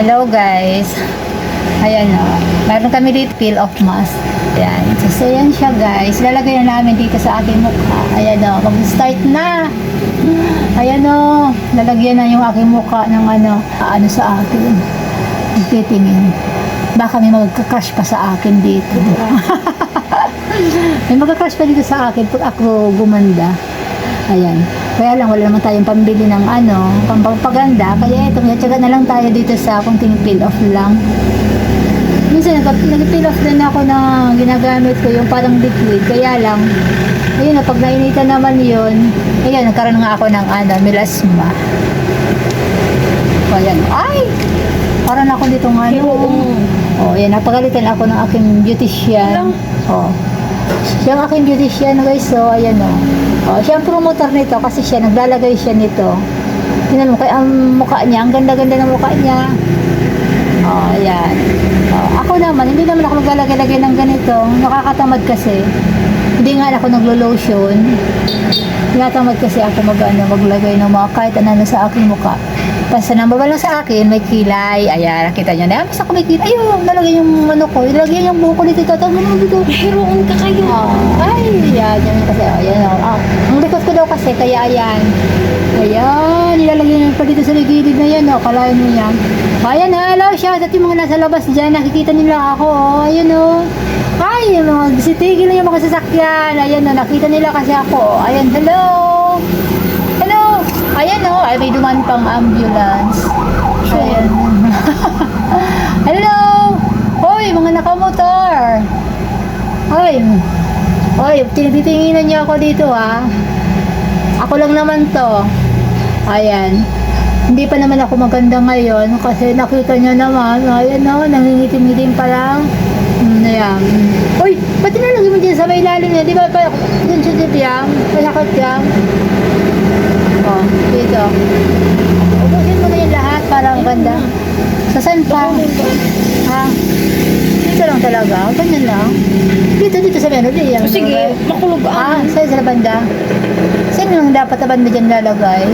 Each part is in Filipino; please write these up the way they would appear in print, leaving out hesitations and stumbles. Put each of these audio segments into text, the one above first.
Hello guys. Ayan o. Meron kami dito peel off mask. Ayan. So yan siya guys. Lalagay na namin dito sa aking mukha. Ayan o. Mag-start na. Ayan o. Lalagyan na yung aking mukha ng ano sa akin. Titingin. Baka may magka-crush pa sa akin dito. May magka-crush pa dito sa akin pag ako gumanda. Ayan. Kaya lang, wala naman tayong pambili ng pampaganda. Kaya ito, tsaga na lang tayo dito sa kunting peel off lang. Minsan, nag-peel off din ako na ginagamit ko yung parang liquid. Kaya lang, ayun na, pag nainitan naman yun, ayun, nagkaroon nga ako ng melasma. So, ayan. Ay! Parang ako dito nga, oh, ayan, napagalitan ako ng aking beautician. Oh. Siya ang aking beautician guys, so ayan o. Oh, siya ang promoter nito kasi siya naglalagay siya nito. Tingnan mo kaya ang mukha niya, ang ganda-ganda ng mukha niya. Oh, ayan. Oh, ako naman, hindi naman ako naglalagay-lagay ng ganito. Nakakatamad kasi. Hindi nga ako naglo-lotion. Tinatamad kasi ako maglagay ng mga kahit ano sa aking mukha. Basta nambaba lang sa akin, may kilay. Ayan, nakita nyo na. Basta ko may kilay. Ayun, nalagay yung ko. Nalagay yung buko nito. Tatawag dito. Meron ka kayo. Ay, yan. Yan kasi. Ayan. Ang likod ko daw kasi. Kaya ayan. Ayan. Nilalagay nyo pa dito sa gilid na yan. Kalayan nyo yan. Ayan, hello siya. At yung mga nasa labas dyan, nakikita nila ako. Ayan o. Ay, sitigil na yung mga sasakyan. Ayan o, nakita nila kasi ako. Ayan, hello. Hello. Ayan o, ay may duman pang ambulance. Ayan. Hello. Hoy, mga nakamotor. Hoy. Hoy, tinitinginan niyo ako dito ha. Ako lang naman to. Ayan. Hindi pa naman ako maganda ngayon kasi nakita niyo naman. Ayan o, nangingitim-ngitim pa lang. Ayan. Uy, ba't tinalagay mo dyan sa may ilalim niya? Di ba pa sensitive yan? Pasakot yan? Oh, dito. Ubusin mo na yung lahat para ang ganda. Saan pa? Ha? Dito lang talaga. Ganyan lang. Dito sa melody. Sige, makulugaan. Sa banda. Saan yung dapat na banda dyan lalagay?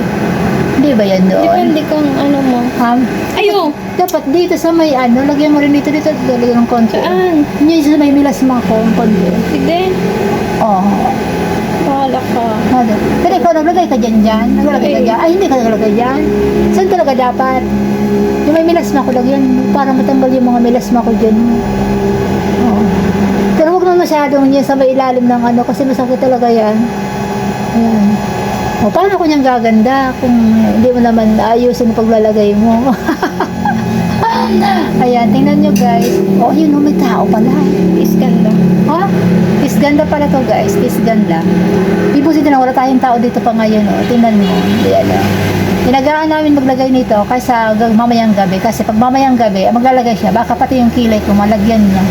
Hindi ba yan doon? Depende kung ano mo. Ayo! Dapat dito sa may lagyan mo rin dito, lagyan ng konti. Saan? Yun sa may milasma ko, ang konti. Sige. Oo. Bahala ka. Pero ikaw naglagay ka dyan. Naglagay ka dyan. Ay, hindi ka naglagay dyan. Saan talaga dapat? Yung may milasma ko lagyan, para matanggal yung mga milasma ko dyan. Oo. Pero huwag naman masyadong yan sa may ilalim ng kasi masakit talaga yan. Ayan. O, paano ko niyang gaganda kung hindi mo naman ayusin ang paglalagay mo? Ayan, tingnan nyo guys. Oh, yun, may tao pala. Iskanda. Ha? Isganda pala to guys. Isganda. Ibusin na wala tayong tao dito pa ngayon. Tingnan mo. Ayan. Tinagaan namin maglagay nito kaysa mamayang gabi. Kasi pag mamayang gabi, maglalagay siya. Baka pati yung kilay ko, malagyan niya.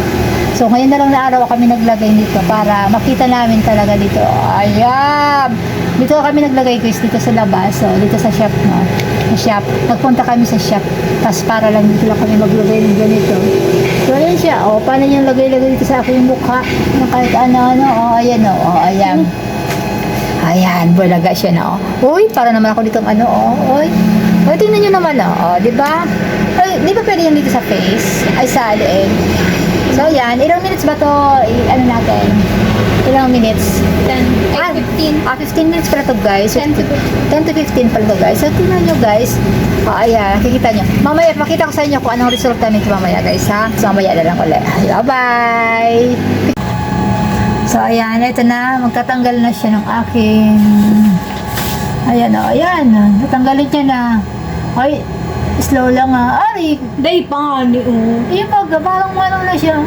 So, ngayon na lang na araw kami naglagay nito para makita namin talaga dito. Ayan! Dito kami naglagay guys, dito sa labas. So, dito sa shop, no? Sa shop. Nagpunta kami sa shop. Tapos para lang dito lang kami maglagay ng ganito. So, ayan siya. O, paano niyang lagay-lagay dito sa aking mukha? Kahit ano-ano. O, ayan o. O, ayan. Ayan, bulaga siya na. Uy, para naman ako dito Uy. O, tingnan nyo naman o. Diba? Ay, di ba pwede yan dito sa face? Ay, sa leeg. So, yan. Ilang minutes ba to? Natin? Ilang minutes? 10. 15. 15 minutes pala to guys. 10 to 10 to 15 pala to guys. So, tingnan nyo guys. Ayan. Kikita nyo. Mamaya, makita ko sa inyo kung anong resulta nito mamaya guys ha. So, mamaya na lang ulit. Bye-bye! So, ayan. Ito na. Magtatanggal na siya ng aking... Ayan o. Ayan. Natanggalin niya na. Ay, slow lang ha. Ay! Day pa nga ni Yung parang na siya.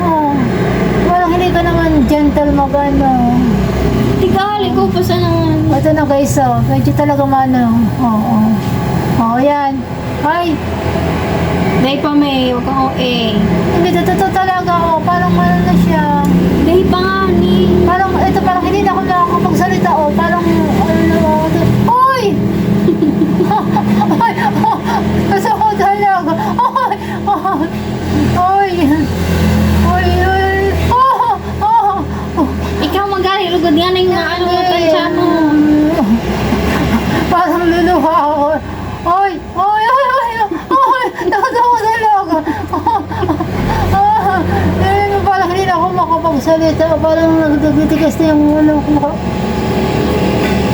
Parang hindi ka naman gentle Tigali ko pa sa naman. Ito na guys, medyo talaga Oo. Ayan. Ay, Day pa may, huwag kang OA. hindi totoo talaga. Parang na siya. Day pa nga ni. Parang hindi na ako nakakapagsalita. Parang, Uy! Ay, gusto ko talaga. Ay! Ikaw magaling. Lugod yan yung tansya mo. Parang luluha ako. Ay! Nakatawa talaga. magsalita, parang nagtitigas na yung ano ko.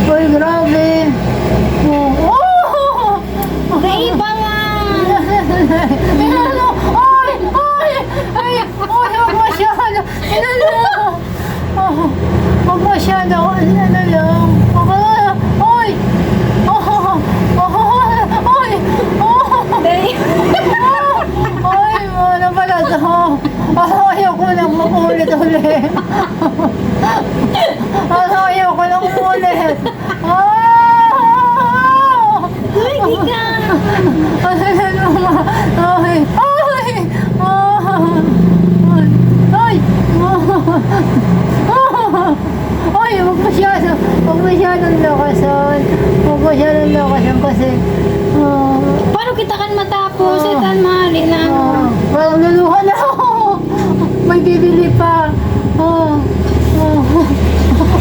Uy, grabe. Oh! May iba nga. Inano? Ay! Ay! Ay! Ay! Huwag masyado! Inano? Huwag masyado! Ano lang? Ay! Ay! Ay! Ano pala ito? Ayaw ko lang makulit-ulit. Ayaw ko lang ulit. Ay, di ka. Ay! Ay! Ay! Ay! Huwag masyadong lakasan. Huwag masyadong lakasan kasi Paano kita kan matapos? Itan mali na. parang luluha na ako. May bibili pa.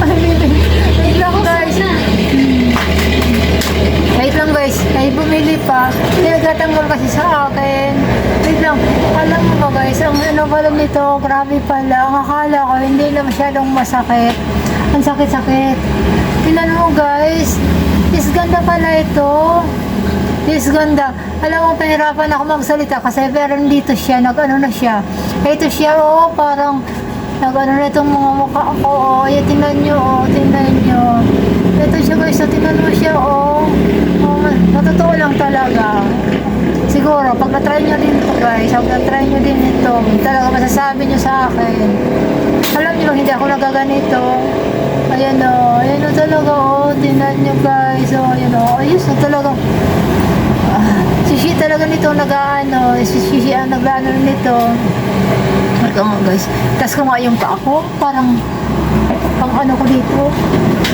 May bibili. Wait lang guys. Wait lang guys. May bumili pa. Nagtatanggol kasi sa akin. Wait lang. Alam mo ba guys, ang ano pala nito, grabe pala. Ang akala ko, hindi na masyadong masakit. Ang sakit-sakit. Tingnan mo guys. Is ganda pala ito. Is ganda. Alam mo, pahirapan ako magsalita kasi pero dito siya, nag-ano na siya. Ito siya, parang nag-ano na itong mga mukha ko, Yan, tingnan nyo, tingnan nyo. Ito siya guys, tingnan mo siya, Matotoo lang talaga. Siguro, pag na-try nyo din ito guys, pag na-try nyo din ito, talaga masasabi nyo sa akin. Alam nyo bang hindi ako nagaganito? Ayan ayan talaga, tingnan nyo guys, ayan ayos na talaga. Si talaga nito nag-ano, si ang nag-ano nito. Ito nga guys, tas ko nga yung pa ako, parang pang ano ko dito.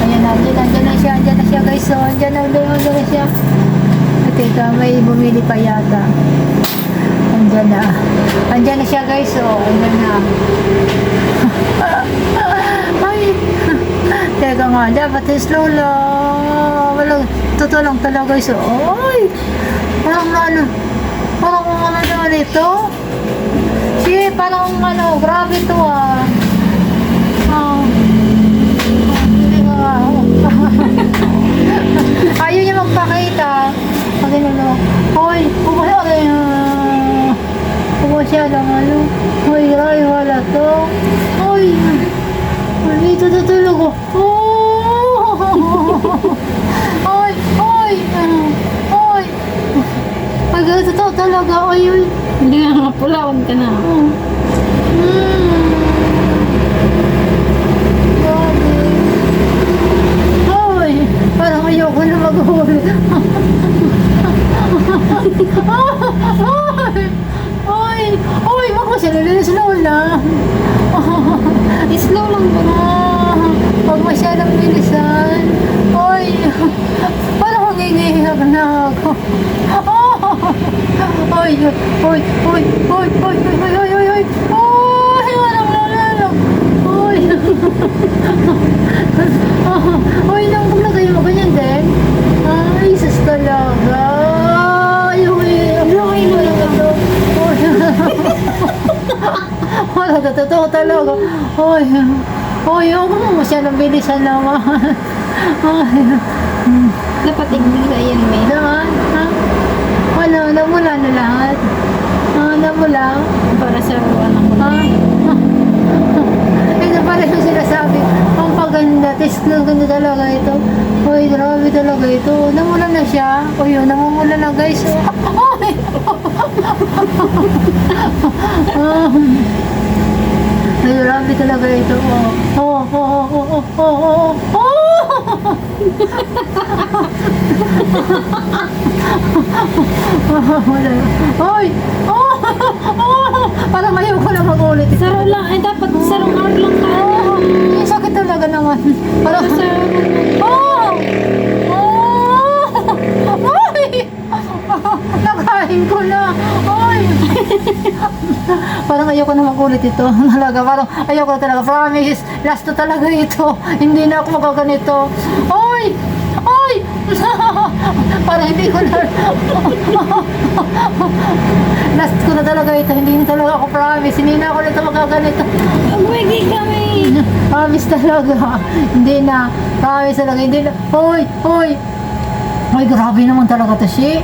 Ayan na, andyan na siya guys, andyan na siya. Teka, may bumili pa yata. Andyan na siya guys, andyan na. Ay, teka nga, dapat slow lang. Walang, totoo lang talaga guys, ay, parang ano naman ito. Sige, parang grabe ito ayaw niya magpakita. Pag hoy, huwag siya lang hoy, wala to. Hoy, ito tutulog ko. Hoy, ay, totoo talaga, ay. Hindi nga mapulawan ka na. Ay, parang ayoko na mag-huli. Ay, magmasyadong slow lang. Slow lang ba? Huwag masyadong bilisan. Ay, parang magigihag na ako. Ay, Uy, nang maglagay mo ganyan din. Ay, sus talaga. Ay, wala ka to. Wala ka, totoo talaga. Huwag mo masyadong bilisan naman. Dapat igbisa yan, may. Naman, namula na lahat. Namula. Para sa anak mo. Ito pala yung sinasabi. Ang paganda, ganda talaga ito. Uy, grabe talaga ito. Namula na siya. Uy, namumula na guys. Ay! Ay, grabe talaga ito. Ay! Parang ayaw ko na mag-ulit. Saro lang. Ay, dapat sarong hour lang ka. Yung sakit talaga naman. Parang Saro. Ay! Nakain ko na. Ay! Parang ayoko na mag-ulit ito. Talaga, parang ayoko na talaga. Promise, last to talaga ito. Hindi na ako magaganito. Ay! Ay! Parang hindi ko na. Last ko na talaga ito. Hindi na talaga ako promise. Hindi na ako nito magaganito. Pwede kami. Promise talaga. Hindi na. Promise talaga. Hindi na. Hoy! Hoy! Hoy, grabe naman talaga to, Shi.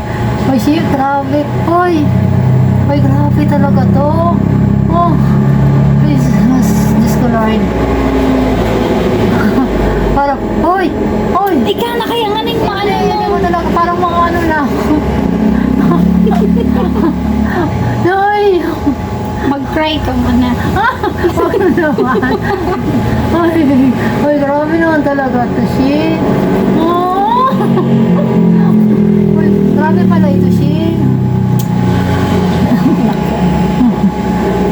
Hoy, Shi, grabe. Hoy! Hoy, grabe talaga to. Oh! Please, Diyos ko, Lord. Parang, hoy! Hoy! Ikaw na kaya nga ning maano Hindi mo. mo talaga, parang mga ano lang. Hoy! Mag-cry ka muna. Huwag na naman. Ay, ay, grabe naman talaga to, Shi. Oh! Uy, grabe pala ito, Shi.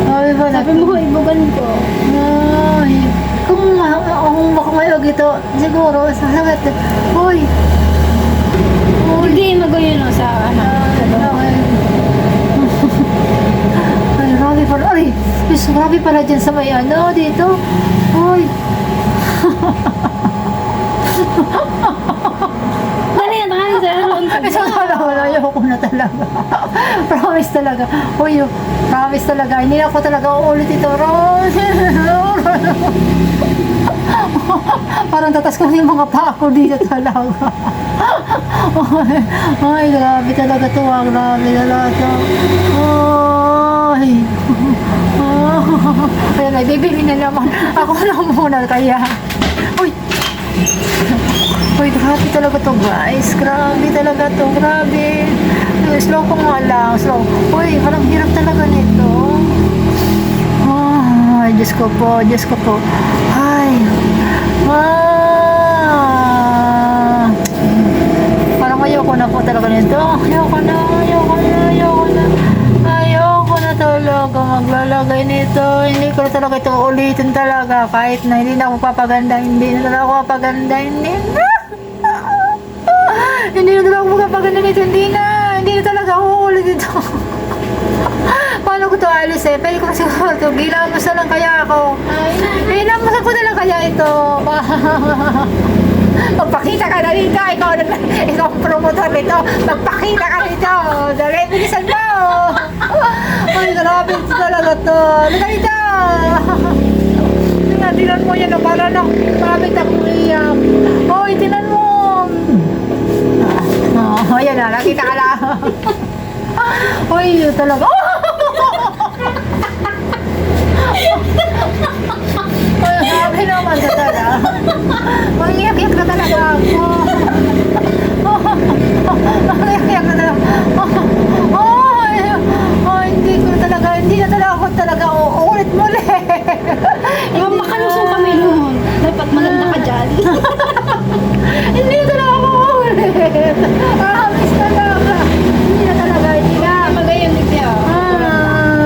Grabe pala. Sabi mo, ibugan ko. Ay, kung makamayog ito, siguro, sasagat. Uy! Uy! Hindi, mag-yun o sa ano. Sa baba. Ay, grabe pala. Ay, Diyos, grabe pala dyan sa may ano, dito. Uy! Dali na, tanganin sa roon ka. Isang wala, ayoko na talaga. Promise talaga. Uy, promise talaga. Hindi na ako talaga uulit ito. Parang tatas ko na yung mga paa ko dito talaga. Ay, grabe talaga to. Grabe talaga to. Ay. Kaya na, bibili na naman. Ako na muna kaya. Uy. Uy, grabe talaga to, guys. Grabe talaga to. Grabe. Uy, slow ko nga lang. Slow. Uy, parang hirap talaga nito. Ay, Diyos ko po. Diyos ko po. Ay. Parang ayoko na po talaga nito. Ayoko na. Ayoko na. Ayoko na. Ayoko na talaga maglalagay nito. Hindi ko na talaga ito ulitin talaga. Kahit na hindi na ako papaganda. Hindi na talaga ako papaganda. Hindi na. Hindi na talaga ako papaganda nito. Hindi na. Hindi na talaga ako ulit ito. Paano ko ito alis eh? Pwede ko na siguro ito. Gilamos na lang kaya ako. Gilamos ko na lang kaya ito. Magpakita ka na dito. Ikaw ang promotor nito. Magpakita ka dito. Dali, bilisan mo. Ay, grabe ito talaga to. Halika dito. Tinan mo yan. Para lang marami akong iyak. Hoy, tinan mo. Oh, ayan na. Nakita ka lang. Hoy, yun talaga. Ay, grabe naman ka talaga. Mangiyak-iyak na talaga ako. Mangiyak-iyak na talaga. Ay, hindi na talaga ako talaga uulit muli. Yung makalusong kami noon. Dapat maganda ka dyan. Hindi na talaga ako uulit. Promise talaga. Hindi na talaga, hindi na. Magayon din siya.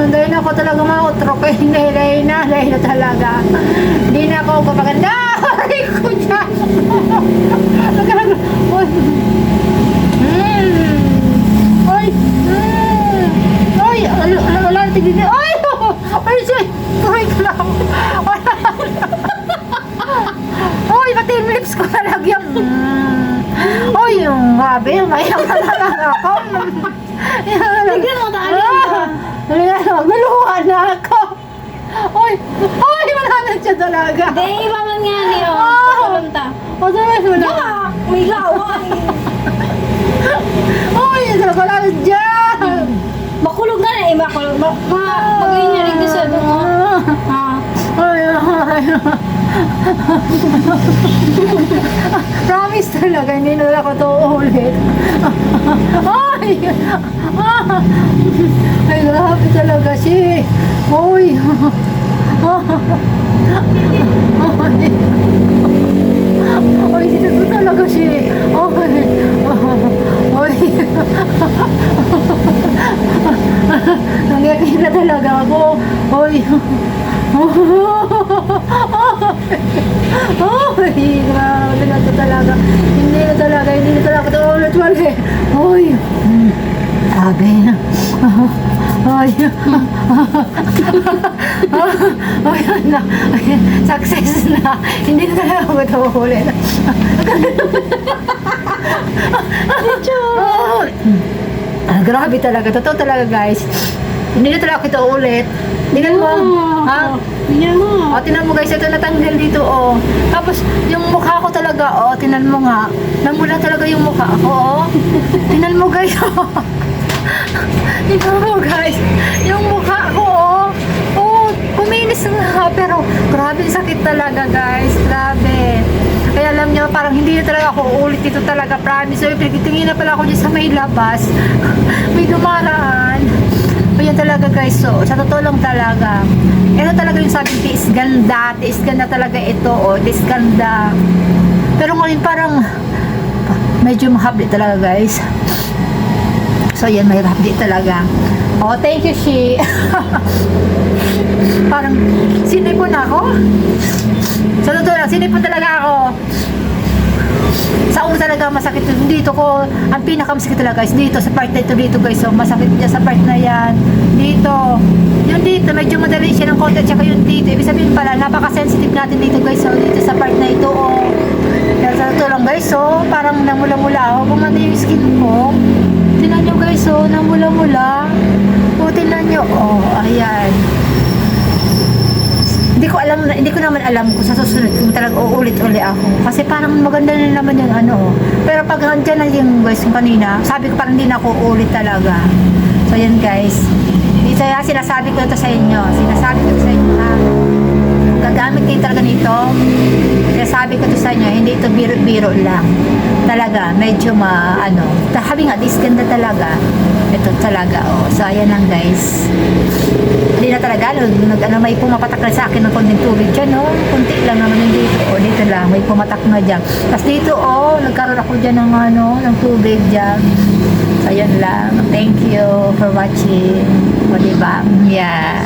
Dahil ako talaga mautrok eh. Dahil na talaga. Hindi na ako papaganda. Aray ko dyan. Uy. Uy. Uy. Wala na tigil. Uy. Uy. Uy. Uy. Pati yung lips ko nalagyan. Uy. Yung grabe. Mayak na talaga ako. Tignan mo tayo. Magmaluha na ako. Uy! Uy! Wala na siya talaga. Hindi, ipaman nga niyo. Pasalunta. Patuloy mo na. Yawa! May laway. Uy! Wala na dyan. Makulog na eh. Makulog. Magayon niya rin sa doon. Ha? Ay, ay. Promise talaga, hindi na ako to ulit. Ay! Ay, grabe talaga siya. Uy! Uy, dito talaga siya. Uy! Uy! Nangyakit na talaga ako. Uy! Uy! Grabe na to talaga. Hindi na talaga ito ulit. Uy! Sabi na. Ay. Ay, na. Success na. Hindi na talaga ako ito ulit. Grabe talaga. Totoo talaga, guys. Hindi na talaga kita ulit. Tingnan mo. Ha? Yan mo. O, tinan mo guys, ito natanggal dito, oh. Tapos, yung mukha ko talaga, oh, tinan mo nga. Namula talaga yung mukha ko, oh. Tinan mo guys, oh. Tinan mo guys, yung mukha ko, oh. Oh, kuminis nga, pero grabe sakit talaga guys, grabe. Kaya alam nyo, parang hindi na talaga ako uulit dito talaga, promise. So, pinagtitingin na pala ako dyan sa may labas. May dumaraan. Kaya talaga guys, so sa totoo lang talaga, ito talaga yung sabi, tiis ganda talaga ito, oh, tiis ganda. Pero ngayon parang medyo mahapdi talaga guys. So yan, may hapdi talaga. Oh, thank you, Shi. Parang sinipon ako. Sa totoo lang, sinipon talaga ako. Sa una talaga masakit dito ko, ang pinakamasakit talaga guys, dito sa part na ito dito guys, so masakit niya sa part na yan, dito, yung dito, medyo madali siya ng konti, tsaka yung dito, ibig sabihin pala, napaka-sensitive natin dito guys, so dito sa part na ito, oh, yan sa ito lang guys, so parang namula-mula ako, gumanda yung skin ko, tinan nyo guys, so namula-mula, o tinan nyo, oh, ayan. Hindi ko naman alam kung sa susunod kung talaga uulit-uli ako. Kasi parang maganda na naman yung ano. Pero pag andyan na yung guys yung kanina, sabi ko parang hindi na ako uulit talaga. So yan guys. Dito ya, sinasabi ko ito sa inyo. Sinasabi ko ito sa inyo ha. Kung gagamit kayo talaga nito, sinasabi ko ito sa inyo, hindi ito biro-biro lang. Talaga, medyo sabi nga, this ganda talaga. Ito talaga, oh. So ayan lang guys. Hindi na talaga, may pumapatak na sa akin ng konting tubig dyan, no? Kunti lang naman yung dito, oh, dito lang, may pumatak na dyan. Tapos dito, oh, nagkaroon ako dyan ng tubig dyan. So, ayan lang. Thank you for watching. O, diba? Yeah.